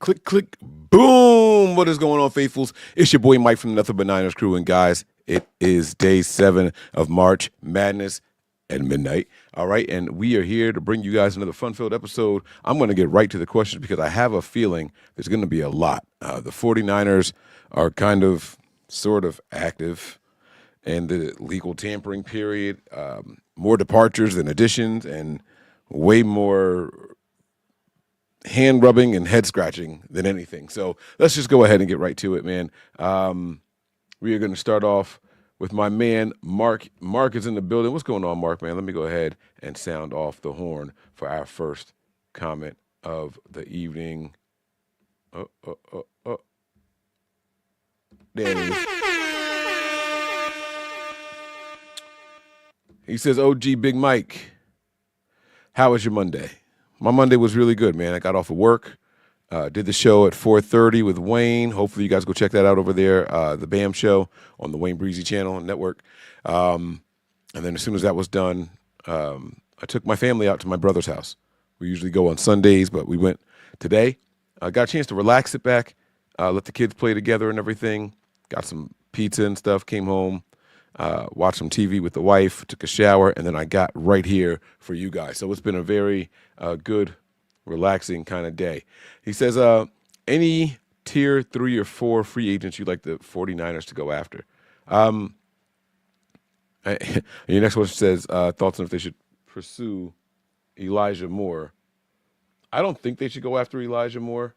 Click, click, boom. What is going on, faithfuls? It's your boy Mike from the Nothing But Niners crew. And guys, it is day 7 of March Madness at midnight. All right. And we are here to bring you guys another fun-filled episode. I'm going to get right to the questions because I have a feeling there's going to be a lot. The 49ers are kind of sort of active in the legal tampering period. More departures than additions and way more hand rubbing and head scratching than anything. So let's just go ahead and get right to it, man. We are going to start off with my man, Mark. Mark is in the building. What's going on, Mark, man? Let me go ahead and sound off the horn for our first comment of the evening. There it is. He says, OG Big Mike, how was your Monday? My Monday was really good, man. I got off of work, did the show at 4:30 with Wayne. Hopefully you guys go check that out over there, the BAM show on the Wayne Breezy channel and network. And then as soon as that was done, I took my family out to my brother's house. We usually go on Sundays, but we went today. Got a chance to relax, sit back, let the kids play together and everything. Got some pizza and stuff, came home. Watched some TV with the wife, took a shower, and then I got right here for you guys. So it's been a very good, relaxing kind of day. He says, any tier 3 or 4 free agents you'd like the 49ers to go after? Your next one says, thoughts on if they should pursue Elijah Moore. I don't think they should go after Elijah Moore,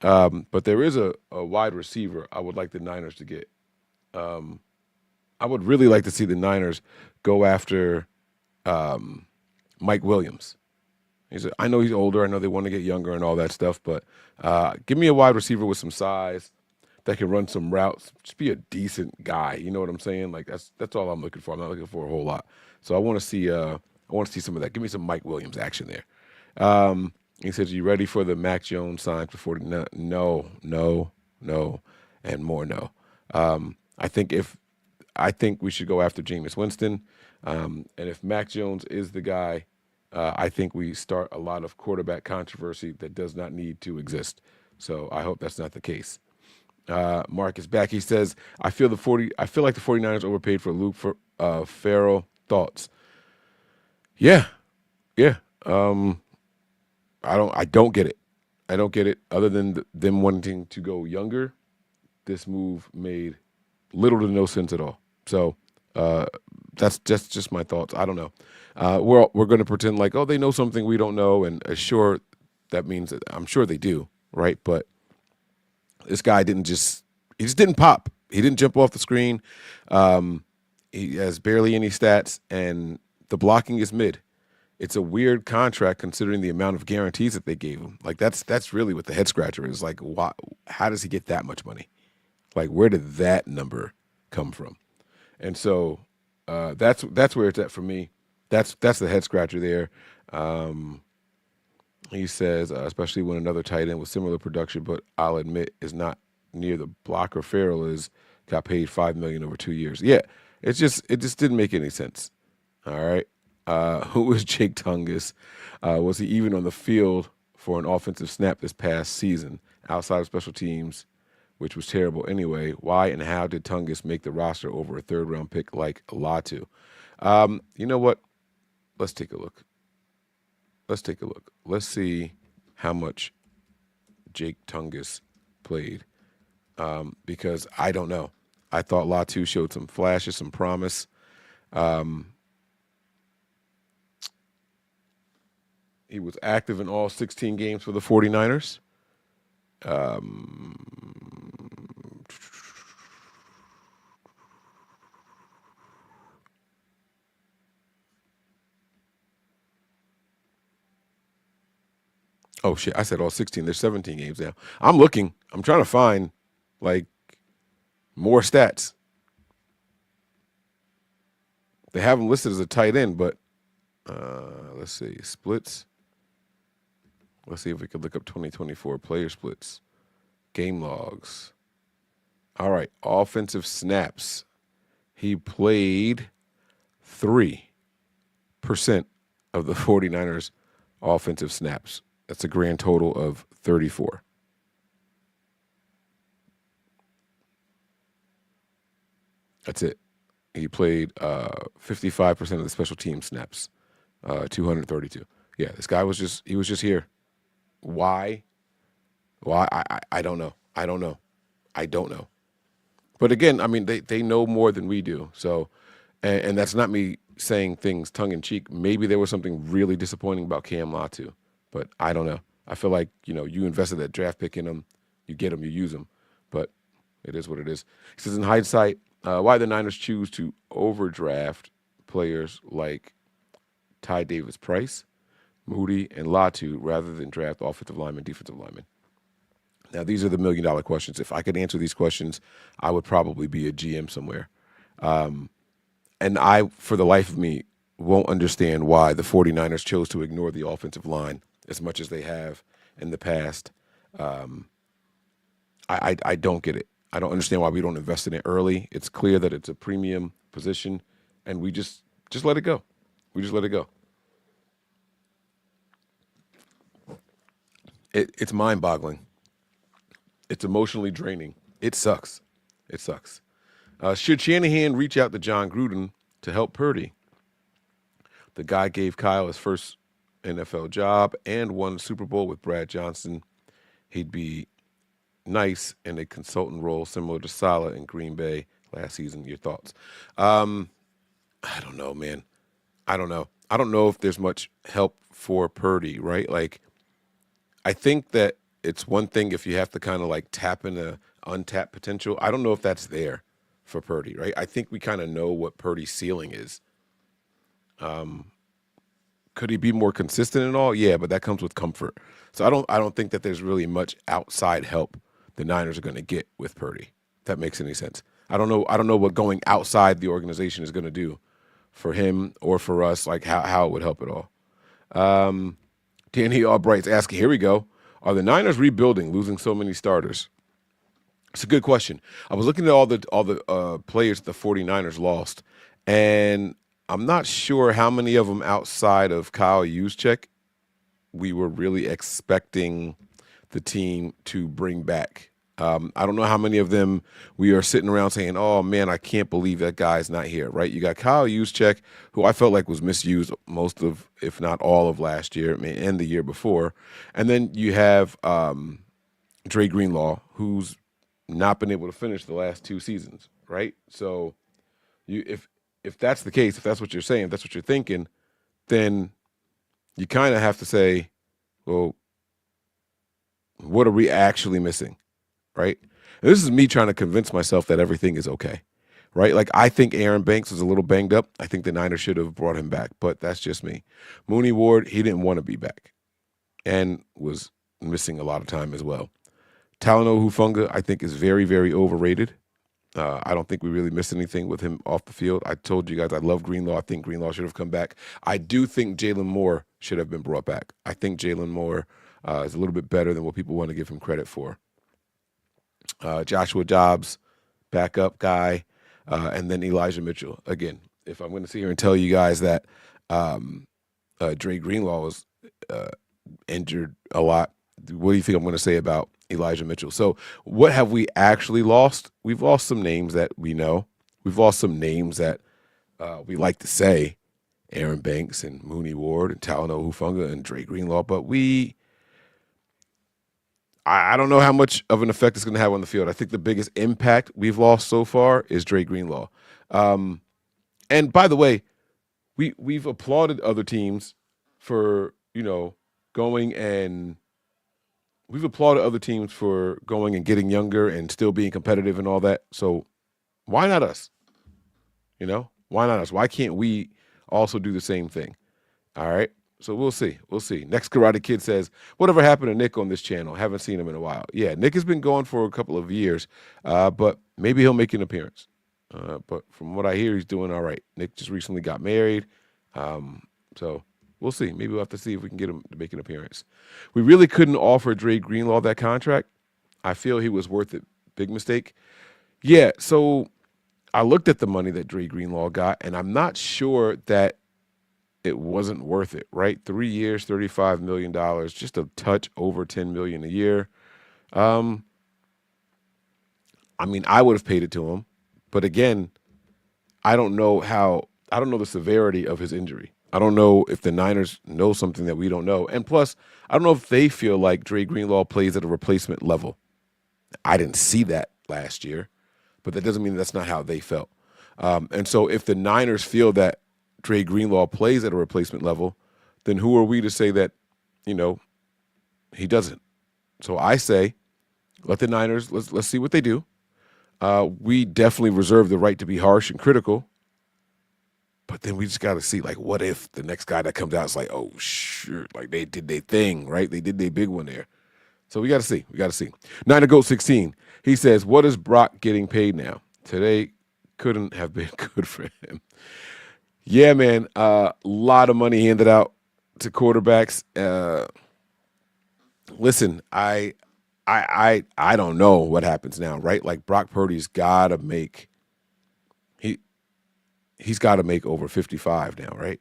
but there is a wide receiver I would like the Niners to get. I would really like to see the Niners go after Mike Williams. I know he's older. I know they want to get younger and all that stuff, but give me a wide receiver with some size that can run some routes. Just be a decent guy. You know what I'm saying? Like that's all I'm looking for. I'm not looking for a whole lot. So I want to see some of that. Give me some Mike Williams action there. He says, "You ready for the Mac Jones sign for 40?" No, and more no. I think we should go after Jameis Winston. And if Mac Jones is the guy, I think we start a lot of quarterback controversy that does not need to exist. So I hope that's not the case. Mark is back. He says, I feel like the 49ers overpaid for Luke Farrell. Thoughts? Yeah. I don't get it. I don't get it. Other than them wanting to go younger, this move made little to no sense at all. So that's just my thoughts. I don't know. We're going to pretend like, oh, they know something we don't know, and sure, that means that I'm sure they do, right? But this guy he just didn't pop. He didn't jump off the screen. He has barely any stats, and the blocking is mid. It's a weird contract considering the amount of guarantees that they gave him. Like that's really what the head scratcher is. Like, why? How does he get that much money? Like, where did that number come from? And so that's where it's at for me. That's the head scratcher there. He says, especially when another tight end with similar production, but I'll admit is not near the blocker Farrell is, got paid $5 million over 2 years. Yeah, it just didn't make any sense. All right. Who was Jake Tungus? Was he even on the field for an offensive snap this past season outside of special teams, which was terrible anyway? Why and how did Tungus make the roster over a third-round pick like Latu? You know what? Let's take a look. Let's see how much Jake Tungus played, because I don't know. I thought Latu showed some flashes, some promise. He was active in all 16 games for the 49ers. Oh, shit. I said all 16. There's 17 games now. I'm looking. I'm trying to find, like, more stats. They have him listed as a tight end, but let's see. Splits. Let's see if we can look up 2024 player splits. Game logs. All right. Offensive snaps. He played 3% of the 49ers offensive snaps. That's a grand total of 34. That's it. He played 55% of the special team snaps, 232. Yeah, this guy he was just here. Why? Why? I don't know. I don't know. I don't know. But again, I mean, they know more than we do. So, and that's not me saying things tongue in cheek. Maybe there was something really disappointing about Cam Latu, but I don't know. I feel like you invested that draft pick in him, you get him, you use him, but it is what it is. He says in hindsight, why the Niners choose to overdraft players like Ty Davis Price, Moody, and Latu rather than draft offensive linemen, defensive linemen. Now, these are the $1 million questions. If I could answer these questions, I would probably be a GM somewhere. And I, for the life of me, won't understand why the 49ers chose to ignore the offensive line as much as they have in the past. I don't get it. I don't understand why we don't invest in it early. It's clear that it's a premium position, and we just let it go. We just let it go. It's mind-boggling. It's emotionally draining. It sucks. It sucks. Should Shanahan reach out to John Gruden to help Purdy? The guy gave Kyle his first NFL job and won the Super Bowl with Brad Johnson. He'd be nice in a consultant role similar to Saleh in Green Bay last season. Your thoughts? I don't know, man. I don't know. I don't know if there's much help for Purdy, right? Like, I think that it's one thing if you have to kind of like tap into untapped potential. I don't know if that's there for Purdy, right? I think we kind of know what Purdy's ceiling is. Could he be more consistent and all? Yeah, but that comes with comfort. So I don't think that there's really much outside help the Niners are going to get with Purdy. If that makes any sense. I don't know what going outside the organization is going to do for him or for us, like how it would help at all. Danny Albright's asking, here we go. Are the Niners rebuilding, losing so many starters? It's a good question. I was looking at all the players the 49ers lost, and I'm not sure how many of them outside of Kyle Juszczyk we were really expecting the team to bring back. I don't know how many of them we are sitting around saying, oh, man, I can't believe that guy's not here, right? You got Kyle Juszczyk, who I felt like was misused most of, if not all of last year and the year before. And then you have Dre Greenlaw, who's not been able to finish the last 2 seasons, right? So if that's the case, if that's what you're saying, if that's what you're thinking, then you kind of have to say, well, what are we actually missing? Right? And this is me trying to convince myself that everything is okay, right? Like, I think Aaron Banks was a little banged up. I think the Niners should have brought him back, but that's just me. Mooney Ward, he didn't want to be back and was missing a lot of time as well. Talanoa Hufanga, I think, is very, very overrated. I don't think we really missed anything with him off the field. I told you guys I love Greenlaw. I think Greenlaw should have come back. I do think Jalen Moore should have been brought back. I think Jalen Moore is a little bit better than what people want to give him credit for. Joshua Dobbs, backup guy, and then Elijah Mitchell. Again, if I'm going to sit here and tell you guys that Dre Greenlaw was injured a lot, what do you think I'm going to say about Elijah Mitchell? So what have we actually lost? We've lost some names that we know. We've lost some names that we like to say, Aaron Banks and Mooney Ward and Talanoa Hufanga and Dre Greenlaw, but I don't know how much of an effect it's going to have on the field. I think the biggest impact we've lost so far is Dre Greenlaw. And by the way, we've applauded other teams for, going and we've applauded other teams for going and getting younger and still being competitive and all that. So why not us? Why not us? Why can't we also do the same thing? All right. So we'll see. We'll see. Next Karate Kid says, whatever happened to Nick on this channel? Haven't seen him in a while. Yeah, Nick has been gone for a couple of years, but maybe he'll make an appearance. But from what I hear, he's doing all right. Nick just recently got married. So we'll see. Maybe we'll have to see if we can get him to make an appearance. We really couldn't offer Dre Greenlaw that contract. I feel he was worth it. Big mistake. Yeah, so I looked at the money that Dre Greenlaw got, and I'm not sure that it wasn't worth it, right? 3 years, $35 million, just a touch over $10 million a year. I mean, I would have paid it to him, but again, I don't know the severity of his injury. I don't know if the Niners know something that we don't know. And plus, I don't know if they feel like Dre Greenlaw plays at a replacement level. I didn't see that last year, but that doesn't mean that's not how they felt. And so if the Niners feel that Dre Greenlaw plays at a replacement level, then who are we to say that, you know, he doesn't? So I say, let the Niners, let's see what they do. We definitely reserve the right to be harsh and critical, but then we just got to see, like, what if the next guy that comes out is like, oh, sure, like they did their thing, right? They did their big one there. So we got to see. We got to see. Niner Goat 16. He says, what is Brock getting paid now? Today couldn't have been good for him. Yeah, man. A lot of money handed out to quarterbacks. Listen, I don't know what happens now, right? Like Brock Purdy's got to make he's got to make over 55 now, right?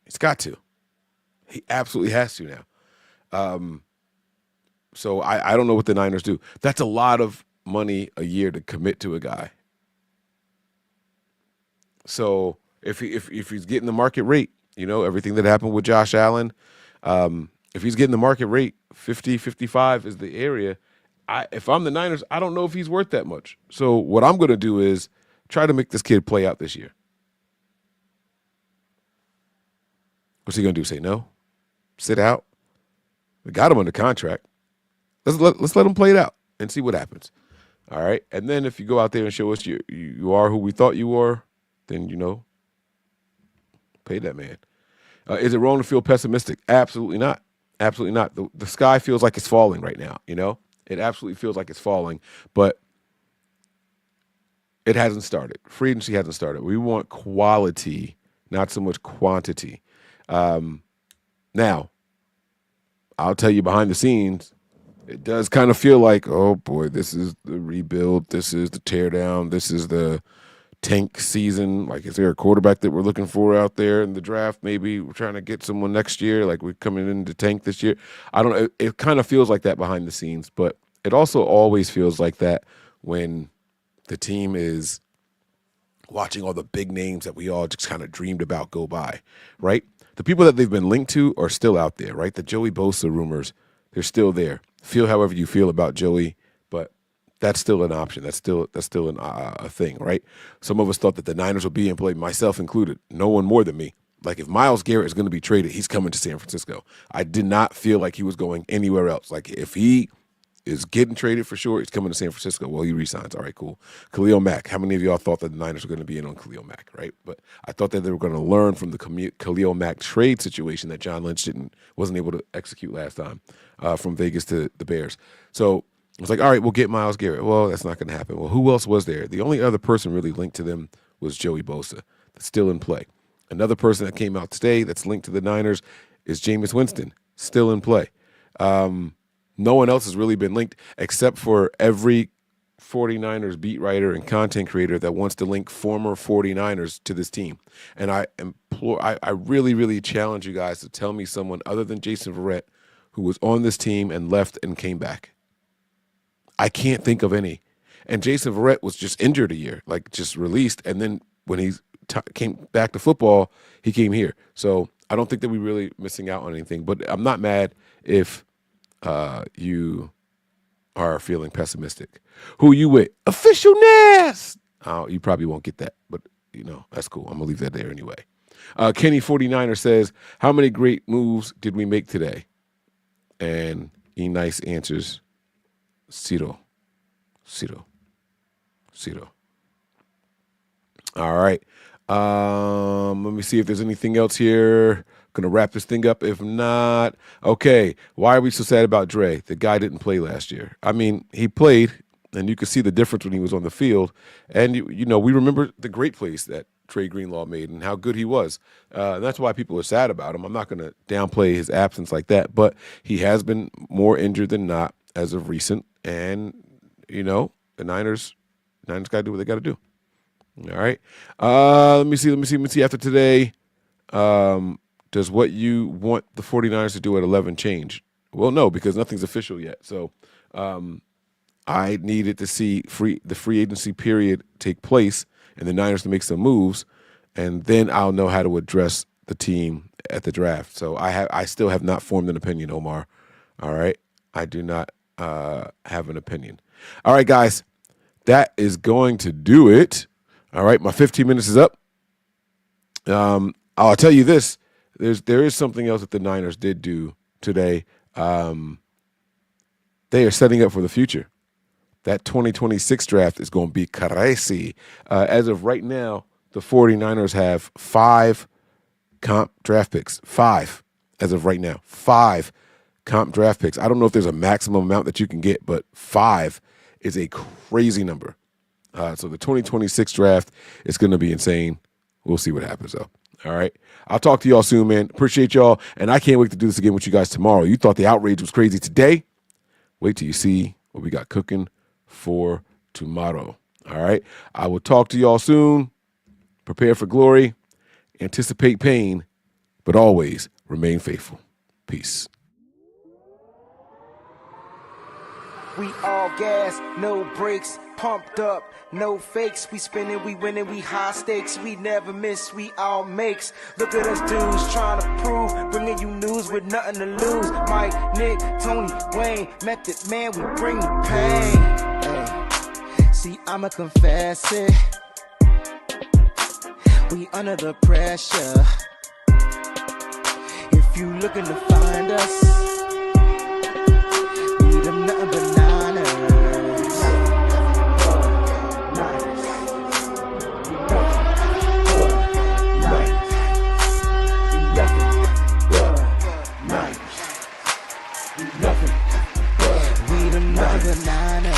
He's got to. He absolutely has to now. So I don't know what the Niners do. That's a lot of money a year to commit to a guy. So if he's getting the market rate, you know, everything that happened with Josh Allen, if he's getting the market rate, 50, 55 is the area. If I'm the Niners, I don't know if he's worth that much. So what I'm going to do is try to make this kid play out this year. What's he going to do? Say no? Sit out? We got him under contract. Let's let him play it out and see what happens. All right? And then if you go out there and show us you are who we thought you were, then, you know, pay that man. Is it wrong to feel pessimistic? Absolutely not. Absolutely not. The sky feels like it's falling right now, you know? It absolutely feels like it's falling, but it hasn't started. Free agency hasn't started. We want quality, not so much quantity. Now, I'll tell you behind the scenes, it does kind of feel like, oh boy, this is the rebuild, this is the teardown, this is the tank season. Like, is there a quarterback that we're looking for out there in the draft? Maybe we're trying to get someone next year. Like, we're coming into tank this year. I don't know. It kind of feels like that behind the scenes, but it also always feels like that when the team is watching all the big names that we all just kind of dreamed about go by, right? The people that they've been linked to are still out there, right? The Joey Bosa rumors, they're still there. Feel however you feel about Joey, but that's still an option. That's still a thing, right? Some of us thought that the Niners would be in play, myself included. No one more than me. Like, if Myles Garrett is going to be traded, he's coming to San Francisco. I did not feel like he was going anywhere else. Like, if he is getting traded for sure, he's coming to San Francisco. Well, he resigns. All right, cool. Khalil Mack. How many of y'all thought that the Niners were going to be in on Khalil Mack, right? But I thought that they were going to learn from the Khalil Mack trade situation that John Lynch wasn't able to execute last time from Vegas to the Bears. So I was like, all right, we'll get Myles Garrett. Well, that's not going to happen. Well, who else was there? The only other person really linked to them was Joey Bosa. That's still in play. Another person that came out today that's linked to the Niners is Jameis Winston, still in play. No one else has really been linked except for every 49ers beat writer and content creator that wants to link former 49ers to this team. And I really, really challenge you guys to tell me someone other than Jason Verrett who was on this team and left and came back. I can't think of any. And Jason Verrett was just injured a year, like just released. And then when he came back to football, he came here. So I don't think that we're really missing out on anything. But I'm not mad if you are feeling pessimistic. Who you with? Officialness! Oh, you probably won't get that, but, you know, that's cool. I'm going to leave that there anyway. Kenny 49er says, how many great moves did we make today? And E-Nice answers, Ciro. All right. Let me see if there's anything else here. Gonna wrap this thing up. If not, okay. Why are we so sad about Dre? The guy didn't play last year. I mean, he played, and you could see the difference when he was on the field. And you know, we remember the great plays that Dre Greenlaw made and how good he was. That's why people are sad about him. I'm not gonna downplay his absence like that, but he has been more injured than not as of recent. And you know, the Niners got to do what they got to do. All right. Let me see. After today, does what you want the 49ers to do at 11 change? Well, no, because nothing's official yet. So I'm I needed to see the free agency period take place and the Niners to make some moves, and then I'll know how to address the team at the draft. So I still have not formed an opinion, Omar. All right, I do not have an opinion. All right, guys, that is going to do it. All right, my 15 minutes is up. I'll tell you this: there is something else that the Niners did do today. They are setting up for the future. That 2026 draft is going to be crazy. As of right now, the 49ers have 5 comp draft picks. 5 as of right now. 5 comp draft picks. I don't know if there's a maximum amount that you can get, but 5 is a crazy number. So the 2026 draft is going to be insane. We'll see what happens, though. All right. I'll talk to y'all soon, man. Appreciate y'all. And I can't wait to do this again with you guys tomorrow. You thought the outrage was crazy today? Wait till you see what we got cooking for tomorrow. All right. I will talk to y'all soon. Prepare for glory. Anticipate pain. But always remain faithful. Peace. We all gas, no brakes, pumped up, no fakes. We spinning, we winning, we high stakes. We never miss, we all makes. Look at us dudes trying to prove, bringing you news with nothing to lose. Mike, Nick, Tony, Wayne, Method Man, we bring the pain. Hey. See, I'ma confess it. We under the pressure. If you looking to find us, we them nothing but nothing but Niners.